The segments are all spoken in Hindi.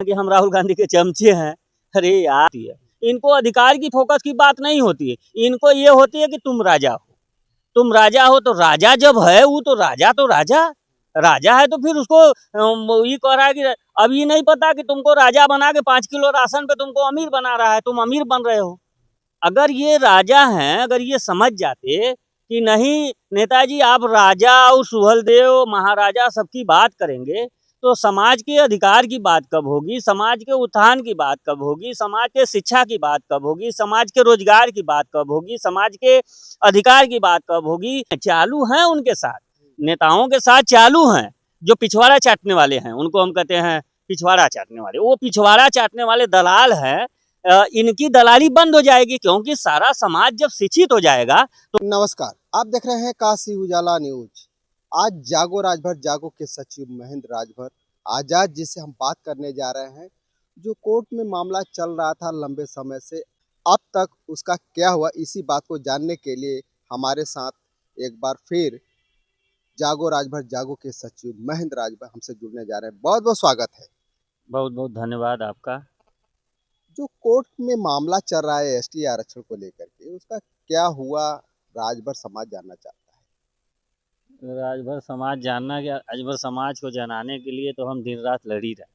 कि हम राहुल गांधी के चमचे हैं। अरे यार, इनको अधिकार की फोकस की बात नहीं होती है, इनको ये होती है कि तुम राजा हो, तुम राजा हो। तो राजा जब है वो तो राजा है तो फिर उसको ये कह रहा है कि अब ये नहीं पता कि तुमको राजा बना के 5 किलो राशन पे तुमको अमीर बना रहा है, तुम अमीर बन रहे हो। अगर ये राजा हैं, अगर ये समझ जाते कि नहीं नेताजी आप राजा और सुहेलदेव महाराजा सबकी बात करेंगे, तो समाज के अधिकार की बात कब होगी, समाज के उत्थान की बात कब होगी, समाज के शिक्षा की बात कब होगी, समाज के रोजगार की बात कब होगी, समाज के अधिकार की बात कब होगी। चालू हैं उनके साथ, नेताओं के साथ चालू हैं, जो पिछवाड़ा चाटने वाले हैं, उनको हम कहते हैं पिछवाड़ा चाटने वाले। वो पिछवाड़ा चाटने वाले दलाल हैं, इनकी दलाली बंद हो जाएगी, क्योंकि सारा समाज जब शिक्षित हो जाएगा तो। नमस्कार, आप देख रहे हैं काशी उजाला न्यूज। आज जागो राजभर जागो के सचिव महेंद्र राजभर आजाद जी से हम बात करने जा रहे हैं। जो कोर्ट में मामला चल रहा था लंबे समय से, अब तक उसका क्या हुआ, इसी बात को जानने के लिए हमारे साथ एक बार फिर जागो राजभर जागो के सचिव महेंद्र राजभर हमसे जुड़ने जा रहे हैं। बहुत बहुत स्वागत है। बहुत बहुत धन्यवाद आपका। जो कोर्ट में मामला चल रहा है एसटी आरक्षण को लेकर के, उसका क्या हुआ, राजभर समाज जानना चाहता है। राजभर समाज जानना, क्या राजभर समाज को जनाने के लिए तो हम दिन रात लड़ ही रहे हैं,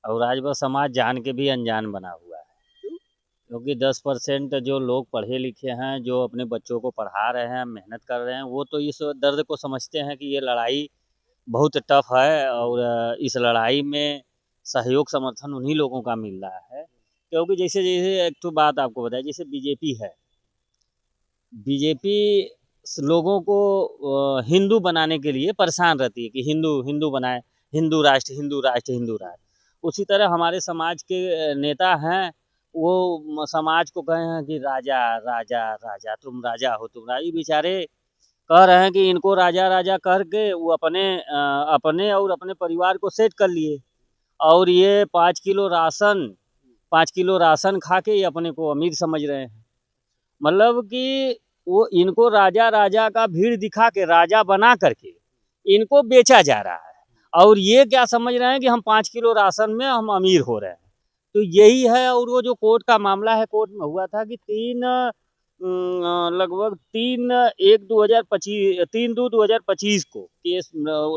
और राजभर समाज जान के भी अनजान बना हुआ है। क्योंकि 10% जो लोग पढ़े लिखे हैं, जो अपने बच्चों को पढ़ा रहे हैं, मेहनत कर रहे हैं, वो तो इस दर्द को समझते हैं कि ये लड़ाई बहुत टफ है, और इस लड़ाई में सहयोग समर्थन उन्हीं लोगों का मिल रहा है। क्योंकि जैसे जैसे एक तो बात आपको बताया, जैसे बीजेपी है, बीजेपी लोगों को हिंदू बनाने के लिए परेशान रहती है कि हिंदू हिंदू बनाए, हिंदू राष्ट्र हिंदू राष्ट्र हिंदू राष्ट्र। उसी तरह हमारे समाज के नेता हैं, वो समाज को कहे हैं कि राजा राजा राजा, तुम राजा हो, तुम राजा। बेचारे कह रहे हैं कि इनको राजा राजा करके वो अपने और अपने परिवार को सेट कर लिए, और ये 5 किलो राशन खा के ये अपने को अमीर समझ रहे हैं। मतलब कि वो इनको राजा राजा का भीड़ दिखा के, राजा बना करके इनको बेचा जा रहा है, और ये क्या समझ रहे हैं कि हम 5 किलो राशन में हम अमीर हो रहे हैं। तो यही है। और वो जो कोर्ट का मामला है, कोर्ट में हुआ था कि लगभग 3/2/2025 को केस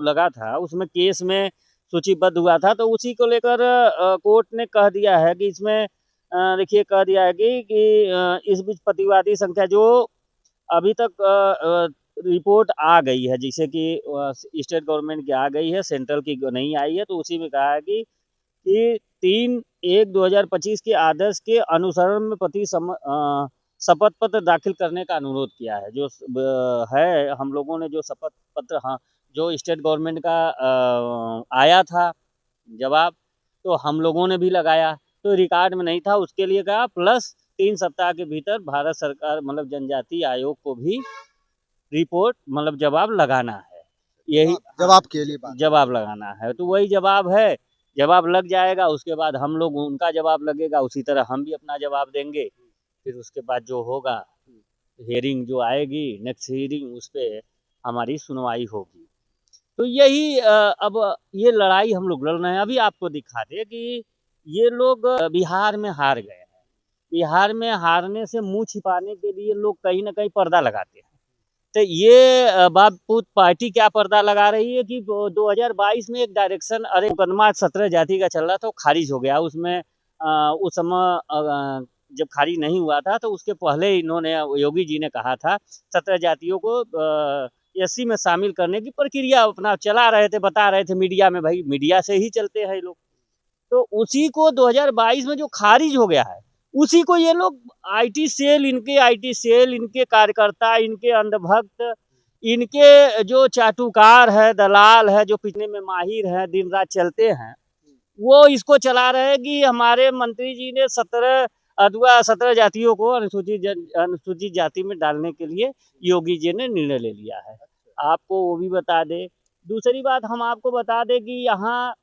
लगा था। उसमें केस में सूचीबद्ध हुआ था, तो उसी को लेकर कोर्ट ने कह दिया है कि इसमें देखिए कह दिया है कि इस बीच प्रतिवादी संख्या जो अभी तक रिपोर्ट आ गई है, जैसे कि स्टेट गवर्नमेंट की आ गई है, सेंट्रल की नहीं आई है, तो उसी में कहा है कि 3/1/2025 के आदेश के अनुसरण में शपथ पत्र दाखिल करने का अनुरोध किया है। जो है, हम लोगों ने जो शपथ पत्र, हाँ, जो स्टेट गवर्नमेंट का आया था जवाब, तो हम लोगों ने भी लगाया, तो रिकॉर्ड में नहीं था, उसके लिए कहा प्लस 3 सप्ताह के भीतर भारत सरकार मतलब जनजातीय आयोग को भी रिपोर्ट मतलब जवाब लगाना है। यही जवाब के लिए बात जवाब लगाना है, तो वही जवाब है। जवाब लग जाएगा, उसके बाद हम लोग, उनका जवाब लगेगा, उसी तरह हम भी अपना जवाब देंगे। फिर उसके बाद जो होगा, हियरिंग जो आएगी, नेक्स्ट हियरिंग, उस पर हमारी सुनवाई होगी। तो यही अब ये लड़ाई हम लोग लड़ रहे हैं। अभी आपको दिखा दे कि ये लोग बिहार में हार गए हैं। बिहार में हारने से मुंह छिपाने के लिए लोग कहीं ना कहीं पर्दा लगाते हैं। तो ये बापूत पार्टी क्या पर्दा लगा रही है कि 2022 में एक डायरेक्शन, अरे मुकदमा 17 जाति का चल रहा था, वो खारिज हो गया। उसमें उस समय जब खारिज नहीं हुआ था, तो उसके पहले इन्होंने, योगी जी ने कहा था 17 जातियों को एससी में शामिल करने की प्रक्रिया अपना चला रहे थे, बता रहे थे मीडिया में। भाई मीडिया से ही चलते हैं लोग। तो उसी को 2022 में जो खारिज हो गया है, उसी को ये लोग आईटी सेल, इनके कार्यकर्ता, इनके अंधभक्त, इनके जो चाटुकार है, दलाल है, जो पिटने में माहिर है, दिन रात चलते हैं, वो इसको चला रहे हैं कि हमारे मंत्री जी ने 17 जातियों को अनुसूचित जाति में डालने के लिए योगी जी ने निर्णय ले लिया है। आपको वो भी बता दे। दूसरी बात हम आपको बता दें कि यहाँ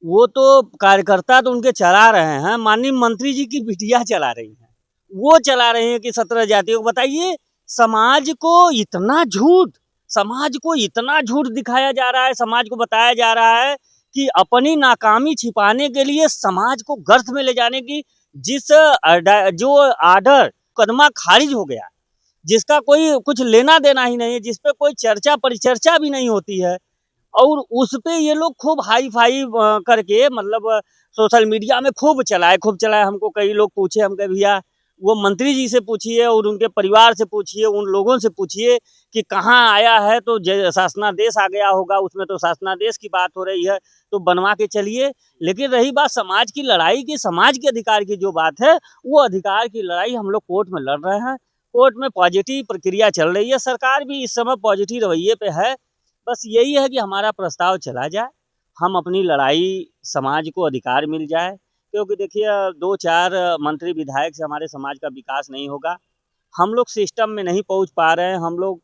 वो तो कार्यकर्ता तो उनके चला रहे हैं, माननीय मंत्री जी की बिटिया चला रही हैं। वो चला रहे हैं कि 17 जातियों को। बताइए, समाज को इतना झूठ, समाज को इतना झूठ दिखाया जा रहा है, समाज को बताया जा रहा है कि अपनी नाकामी छिपाने के लिए समाज को गर्त में ले जाने की जो आर्डर मुकदमा खारिज हो गया, जिसका कोई कुछ लेना देना ही नहीं है, जिस पे कोई चर्चा परिचर्चा भी नहीं होती है, और उस पे ये लोग खूब हाई फाई करके मतलब सोशल मीडिया में खूब चलाए। हमको कई लोग पूछे, हम कहे भैया वो मंत्री जी से पूछिए और उनके परिवार से पूछिए, उन लोगों से पूछिए कि कहाँ आया है, तो शासनादेश आ गया होगा, उसमें तो शासनादेश की बात हो रही है, तो बनवा के चलिए। लेकिन रही बात समाज की लड़ाई की, समाज के अधिकार की जो बात है, वो अधिकार की लड़ाई हम लोग कोर्ट में लड़ रहे हैं। कोर्ट में पॉजिटिव प्रक्रिया चल रही है, सरकार भी इस समय पॉजिटिव रवैये पे है। बस यही है कि हमारा प्रस्ताव चला जाए, हम अपनी लड़ाई, समाज को अधिकार मिल जाए, क्योंकि देखिए 2-4 मंत्री विधायक से हमारे समाज का विकास नहीं होगा। हम लोग सिस्टम में नहीं पहुंच पा रहे हैं, हम लोग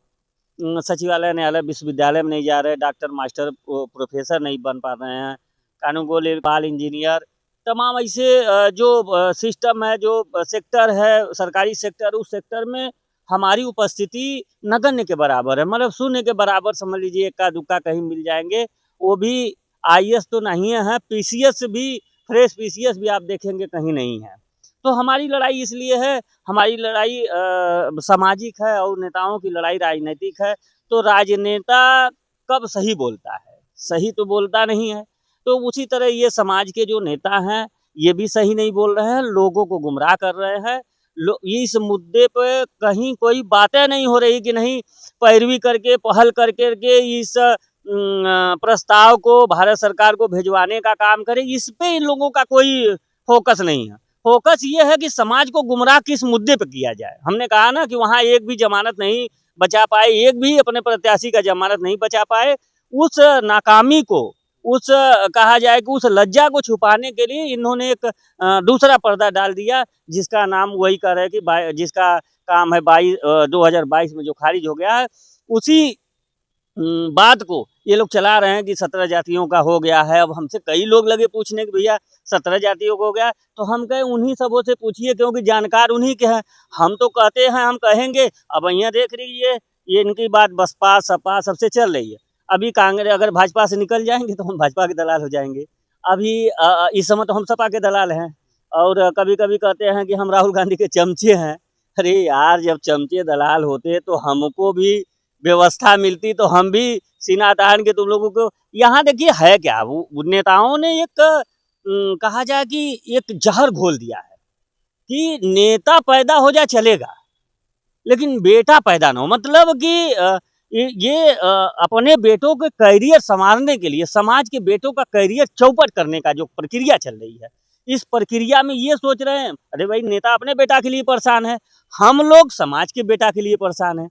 सचिवालय, न्यायालय, विश्वविद्यालय में नहीं जा रहे, डॉक्टर, मास्टर, प्रोफेसर नहीं बन पा रहे हैं, कानून को लेखपाल, इंजीनियर, तमाम ऐसे जो सिस्टम है, जो सेक्टर है, सरकारी सेक्टर, उस सेक्टर में हमारी उपस्थिति नगण्य के बराबर है, मतलब शून्य के बराबर समझ लीजिए, इक्का दुक्का कहीं मिल जाएंगे, वो भी आईएएस तो नहीं है, पीसीएस भी, फ्रेश पीसीएस भी आप देखेंगे कहीं नहीं है। तो हमारी लड़ाई इसलिए है, हमारी लड़ाई सामाजिक है और नेताओं की लड़ाई राजनीतिक है। तो राजनेता कब सही बोलता है, सही तो बोलता नहीं है। तो उसी तरह ये समाज के जो नेता हैं, ये भी सही नहीं बोल रहे हैं, लोगों को गुमराह कर रहे हैं। इस मुद्दे पे कहीं कोई बातें नहीं हो रही कि नहीं पैरवी करके, पहल करके के इस प्रस्ताव को भारत सरकार को भिजवाने का काम करें, इस पे इन लोगों का कोई फोकस नहीं है। फोकस ये है कि समाज को गुमराह किस मुद्दे पे किया जाए। हमने कहा ना कि वहाँ एक भी जमानत नहीं बचा पाए, एक भी अपने प्रत्याशी का जमानत नहीं बचा पाए। उस नाकामी को, उस कहा जाए कि उस लज्जा को छुपाने के लिए इन्होंने एक दूसरा पर्दा डाल दिया, जिसका नाम वही कर रहे कि जिसका काम है 2022 में जो खारिज हो गया है, उसी बात को ये लोग चला रहे हैं कि 17 जातियों का हो गया है। अब हमसे कई लोग लगे पूछने कि भैया 17 जातियों का हो गया, तो हम कहे उन्हीं सबों से पूछिए, क्योंकि जानकार उन्हीं के हैं। हम तो कहते हैं, हम कहेंगे। अब यहाँ देख लीजिए, ये इनकी बात बसपा सपा सबसे चल रही है। अभी कांग्रेस अगर भाजपा से निकल जाएंगे तो हम भाजपा के दलाल हो जाएंगे। अभी इस समय तो हम सपा के दलाल हैं, और कभी कभी कहते हैं कि हम राहुल गांधी के चमचे हैं। अरे यार, जब चमचे दलाल होते तो हमको भी व्यवस्था मिलती, तो हम भी सीना तान के तुम लोगों को। यहाँ देखिए है क्या, वो नेताओं ने एक कहा जाए कि एक जहर घोल दिया है कि नेता पैदा हो जाए चलेगा, लेकिन बेटा पैदा ना हो। मतलब कि ये अपने बेटों के करियर संवारने के लिए, समाज के बेटों का करियर चौपट करने का जो प्रक्रिया चल रही है, इस प्रक्रिया में ये सोच रहे हैं, अरे भाई नेता अपने बेटा के लिए परेशान है, हम लोग समाज के बेटा के लिए परेशान है।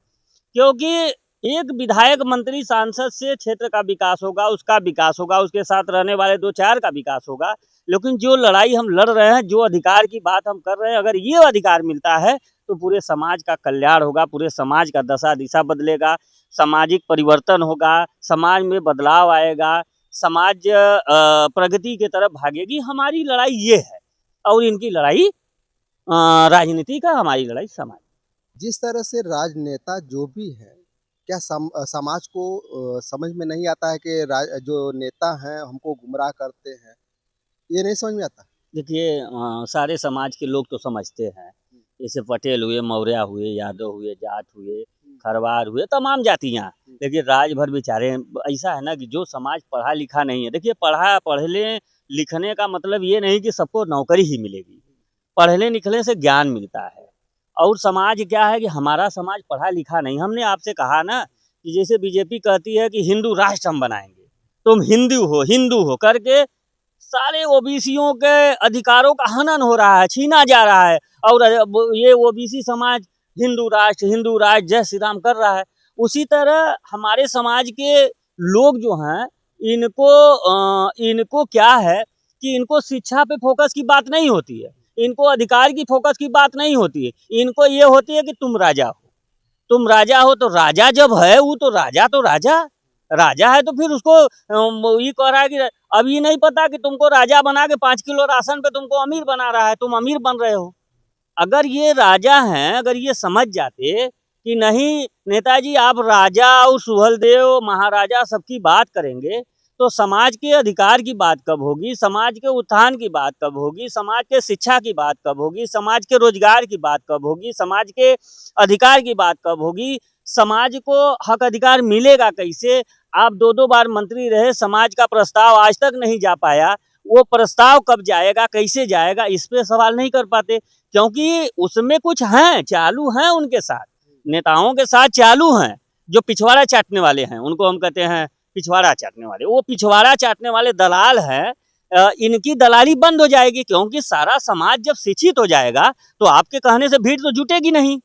क्योंकि एक विधायक, मंत्री, सांसद से क्षेत्र का विकास होगा, उसका विकास होगा, उसके साथ रहने वाले 2-4 का विकास होगा। लेकिन जो लड़ाई हम लड़ रहे हैं, जो अधिकार की बात हम कर रहे हैं, अगर ये अधिकार मिलता है तो पूरे समाज का कल्याण होगा, पूरे समाज का दशा दिशा बदलेगा, सामाजिक परिवर्तन होगा, समाज में बदलाव आएगा, समाज प्रगति की तरफ भागेगी। हमारी लड़ाई ये है, और इनकी लड़ाई राजनीति का, हमारी लड़ाई समाज। जिस तरह से राजनेता जो भी है, क्या समाज को समझ में नहीं आता है कि जो नेता हैं हमको गुमराह करते हैं, ये नहीं समझ में आता? देखिए सारे समाज के लोग तो समझते हैं, जैसे पटेल हुए, मौर्य हुए, यादव हुए, जाट हुए, खरवार हुए, तमाम जातियाँ। देखिए राज भर बेचारे, ऐसा है ना कि जो समाज पढ़ा लिखा नहीं है, देखिए पढ़ने लिखने का मतलब ये नहीं कि सबको नौकरी ही मिलेगी। पढ़ने लिखने से ज्ञान मिलता है, और समाज क्या है कि हमारा समाज पढ़ा लिखा नहीं। हमने आपसे कहा ना कि जैसे बीजेपी कहती है कि हिंदू राष्ट्र हम बनाएंगे, तुम हिंदू हो करके सारे ओबीसियों के अधिकारों का हनन हो रहा है, छीना जा रहा है, और ये ओबीसी समाज हिंदू राष्ट्र जय श्री राम कर रहा है। उसी तरह हमारे समाज के लोग जो हैं, इनको क्या है कि इनको शिक्षा पे फोकस की बात नहीं होती है, इनको अधिकार की फोकस की बात नहीं होती है। इनको ये होती है कि तुम राजा हो, तुम राजा हो, तो राजा जब है वो तो राजा है, तो फिर उसको ये कह रहा है कि अब ये नहीं पता कि तुमको राजा बना के 5 किलो राशन पे तुमको अमीर बना रहा है, तुम अमीर बन रहे हो। अगर ये राजा हैं, अगर ये समझ जाते कि नहीं नेताजी आप राजा और सुहेलदेव महाराजा सबकी बात करेंगे, तो समाज के अधिकार की बात कब होगी, समाज के उत्थान की बात कब होगी, समाज के शिक्षा की बात कब होगी, समाज के रोजगार की बात कब होगी, समाज के अधिकार की बात कब होगी, समाज को हक अधिकार मिलेगा कैसे। आप 2-2 बार मंत्री रहे, समाज का प्रस्ताव आज तक नहीं जा पाया, वो प्रस्ताव कब जाएगा, कैसे जाएगा, इस पे सवाल नहीं कर पाते, क्योंकि उसमें कुछ हैं, चालू हैं उनके साथ, नेताओं के साथ चालू हैं, जो पिछवाड़ा चाटने वाले हैं, उनको हम कहते हैं पिछवाड़ा चाटने वाले, वो पिछवाड़ा चाटने वाले दलाल हैं। इनकी दलाली बंद हो जाएगी, क्योंकि सारा समाज जब शिक्षित हो जाएगा तो आपके कहने से भीड़ तो जुटेगी नहीं,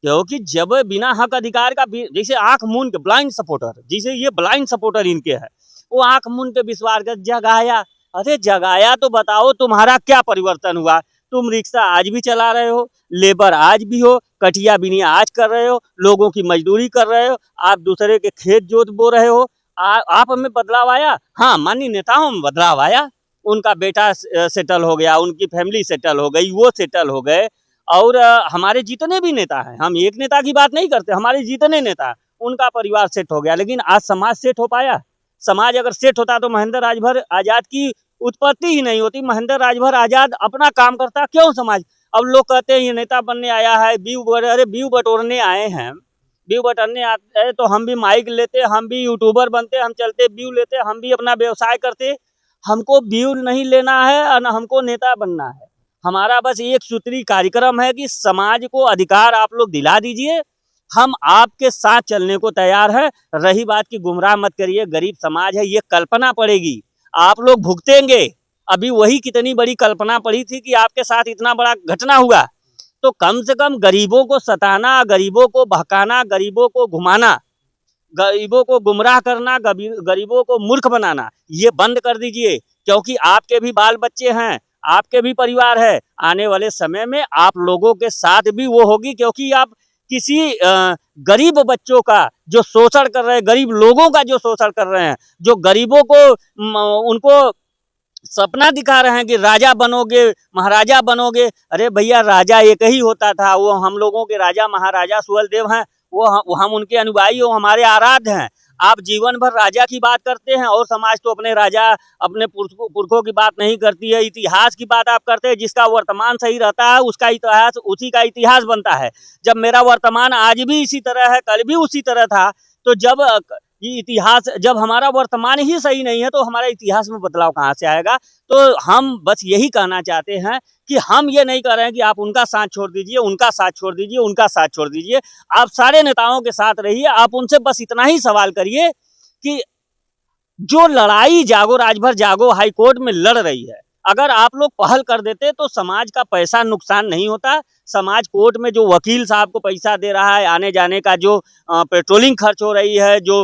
क्योंकि जब बिना हक अधिकार का जैसे आंख मूंद के ब्लाइंड सपोर्टर, जैसे ये ब्लाइंड सपोर्टर इनके है, वो आंख मूंद के विश्वास कर जगाया। अरे जगाया तो बताओ तुम्हारा क्या परिवर्तन हुआ, तुम रिक्शा आज भी चला रहे हो, लेबर आज भी हो, कटिया बिनिया आज कर रहे हो, लोगों की मजदूरी कर रहे हो, आप दूसरे के खेत जोत बो रहे हो। आप में बदलाव आया, हाँ माननीय नेताओं में बदलाव आया, उनका बेटा सेटल हो गया, उनकी फैमिली सेटल हो गई, वो सेटल हो गए। और हमारे जितने भी नेता हैं, हम एक नेता की बात नहीं करते, हमारे जितने नेता उनका परिवार सेट हो गया, लेकिन आज समाज सेट हो पाया। समाज अगर सेट होता तो महेंद्र राजभर आजाद की उत्पत्ति ही नहीं होती, महेंद्र राजभर आजाद अपना काम करता, क्यों समाज। अब लोग कहते हैं ये नेता बनने आया है, अरे व्यू बटोरने आए हैं, व्यू बटोरने आते हैं तो हम भी माइक लेते, हम भी यूट्यूबर बनते, हम चलते व्यू लेते, हम भी अपना व्यवसाय करते। हमको व्यू नहीं लेना है और न हमको नेता बनना है, हमारा बस एक सूत्री कार्यक्रम है कि समाज को अधिकार आप लोग दिला दीजिए, हम आपके साथ चलने को तैयार है। रही बात की गुमराह मत करिए, गरीब समाज है, ये कल्पना पड़ेगी, आप लोग भुगतेंगे। अभी वही कितनी बड़ी कल्पना पड़ी थी कि आपके साथ इतना बड़ा घटना हुआ, तो कम से कम गरीबों को सताना, गरीबों को बहकाना, गरीबों को घुमाना, गरीबों को गुमराह करना, गरीबों को मूर्ख बनाना, ये बंद कर दीजिए, क्योंकि आपके भी बाल बच्चे हैं, आपके भी परिवार है, आने वाले समय में आप लोगों के साथ भी वो होगी, क्योंकि आप किसी गरीब बच्चों का जो शोषण कर रहे हैं, गरीब लोगों का जो शोषण कर रहे हैं, जो गरीबों को उनको सपना दिखा रहे हैं कि राजा बनोगे, महाराजा बनोगे। अरे भैया राजा एक ही होता था, वो हम लोगों के राजा महाराजा सुहेलदेव हैं, वो हम उनके अनुयायी, वो हमारे आराध्य हैं। आप जीवन भर राजा की बात करते हैं और समाज तो अपने राजा, अपने पुरखों की बात नहीं करती है, इतिहास की बात आप करते हैं। जिसका वर्तमान सही रहता है उसका इतिहास, उसी का इतिहास बनता है। जब मेरा वर्तमान आज भी इसी तरह है, कल भी उसी तरह था, तो जब ये इतिहास, जब हमारा वर्तमान ही सही नहीं है तो हमारा इतिहास में बदलाव कहाँ से आएगा। तो हम बस यही कहना चाहते हैं कि हम ये नहीं कह रहे हैं कि आप उनका साथ छोड़ दीजिए, उनका साथ छोड़ दीजिए, उनका साथ छोड़ दीजिए, आप सारे नेताओं के साथ रहिए। आप उनसे बस इतना ही सवाल करिए कि जो लड़ाई जागो राजभर जागो हाई कोर्ट में लड़ रही है, अगर आप लोग पहल कर देते तो समाज का पैसा नुकसान नहीं होता। समाज कोर्ट में जो वकील साहब को पैसा दे रहा है, आने जाने का जो पेट्रोलिंग खर्च हो रही है, जो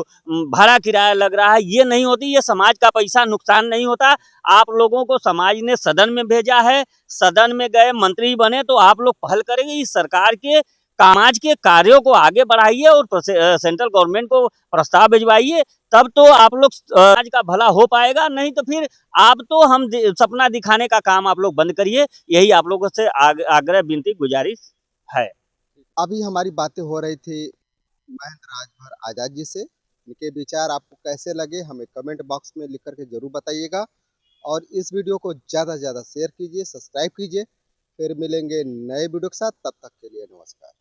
भाड़ा किराया लग रहा है, ये नहीं होती, ये समाज का पैसा नुकसान नहीं होता। आप लोगों को समाज ने सदन में भेजा है, सदन में गए, मंत्री बने, तो आप लोग पहल करेंगे इस सरकार के समाज के कार्यों को आगे बढ़ाइए और सेंट्रल गवर्नमेंट को प्रस्ताव भिजवाइए, तब तो आप लोग समाज का भला हो पाएगा। नहीं तो फिर आप तो हम सपना दिखाने का काम आप लोग बंद करिए, यही आप लोगों से आग्रह विनती गुजारिश है। अभी हमारी बातें हो रही थी महेंद्र राजभर आजाद जी से। इनके विचार आपको कैसे लगे हमें कमेंट बॉक्स में लिख करके जरूर बताइएगा, और इस वीडियो को ज़्यादा से ज़्यादा शेयर कीजिए, सब्सक्राइब कीजिए। फिर मिलेंगे नए वीडियो के साथ, तब तक के लिए नमस्कार।